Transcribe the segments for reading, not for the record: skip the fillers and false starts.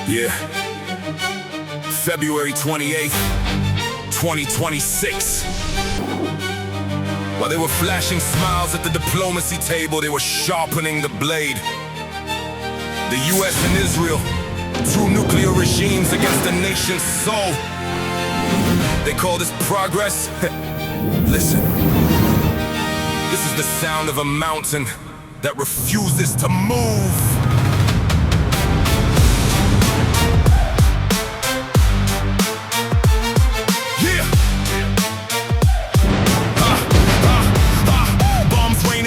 Yeah. February 28th, 2026. While they were flashing smiles at the diplomacy table, they were sharpening the blade. The US and Israel, two nuclear regimes against a nation's soul. They call this progress. Listen. This is the sound of a mountain that refuses to move.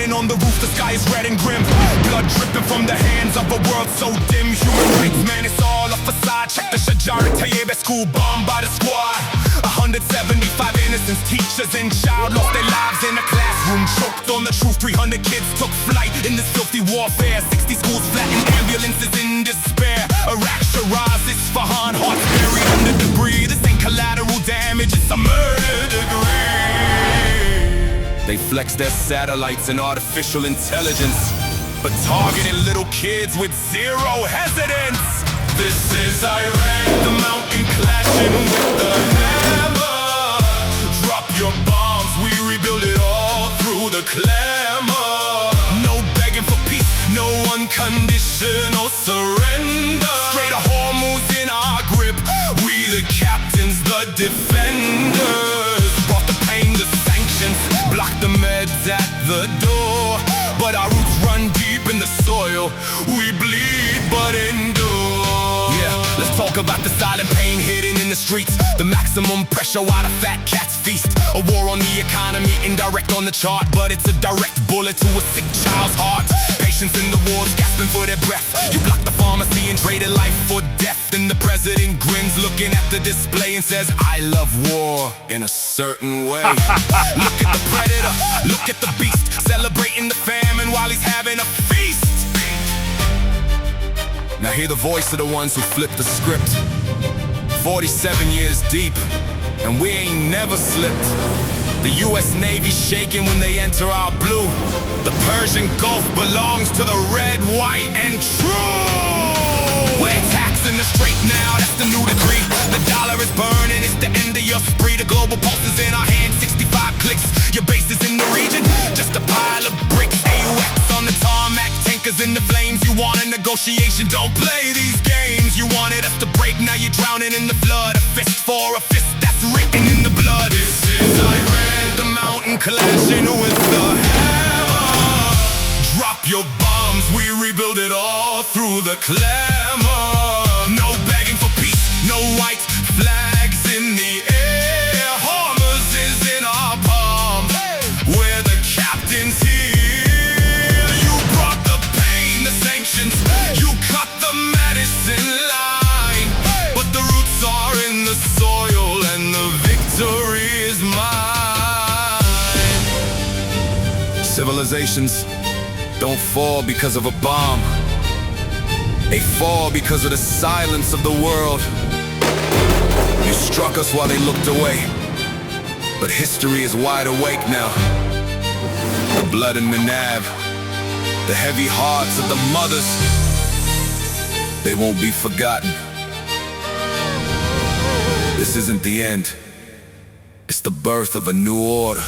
On the roof, the sky is red and grim. Blood dripping from the hands of a world so dim. Human rights, man, it's all a facade. Check the Shajareh Tayebeh school bombed by the squad. 175 innocents, teachers and child lost their lives in a classroom. Choked on the truth, 300 kids took flight in this filthy warfare. 60 schools flattened, ambulances in despair. Arak, Shiraz, Isfahan, hearts buried under debris. This ain't collateral damage, it's a murder degree. They flex their satellites and artificial intelligence, but targeting little kids with zero hesitance. This is Iran, the mountain clashing with the hammer. Drop your bombs, we rebuild it all through the clamor. No begging for peace, no unconditional surrender. Straight Hormuz in our grip, we the captains, the defenders. Brought the pain, the sanctions, block the meds at the door. But our roots run deep in the soil. We bleed but endure. Yeah, let's talk about the silent pain hidden in the streets. The maximum pressure while the fat cats feast. A war on the economy, indirect on the chart, but it's a direct bullet to a sick child's heart. Patients in the wars gasping for their breath. You block the pharmacy and traded life for death. And the president grins looking at the display and says, I love war in a certain way. Look at the predator, look at the beast, celebrating the famine while he's having a feast. Now hear the voice of the ones who flipped the script. 47 years deep, and we ain't never slipped. The US Navy shaking when they enter our blue. The Persian Gulf belongs to the red, white, and true. We're taxing the straight now, that's the new decree. The dollar is burning, it's the end of your spree. The global pulse is in our hand, 65 clicks. Your base is in the region, just a pile of bricks. AUX on the tarmac, tankers in the flames. You want a negotiation, don't play these games. You wanted us to break, now you're drowning in the flood. A fist for a fist, that's written in the blood. This is Iran, the mountain clashing with the hammer. Drop your bombs, we rebuild it all through the clamor. No begging for peace, no white flags in the air. Hormuz is in our palm, we're the captains here. You brought the pain, the sanctions, you cut the medicine line. But the roots are in the soil and the victory is mine. Civilizations don't fall because of a bomb. They fall because of the silence of the world. You struck us while they looked away, but history is wide awake now. The blood in the nav, the heavy hearts of the mothers, they won't be forgotten. This isn't the end, it's the birth of a new order.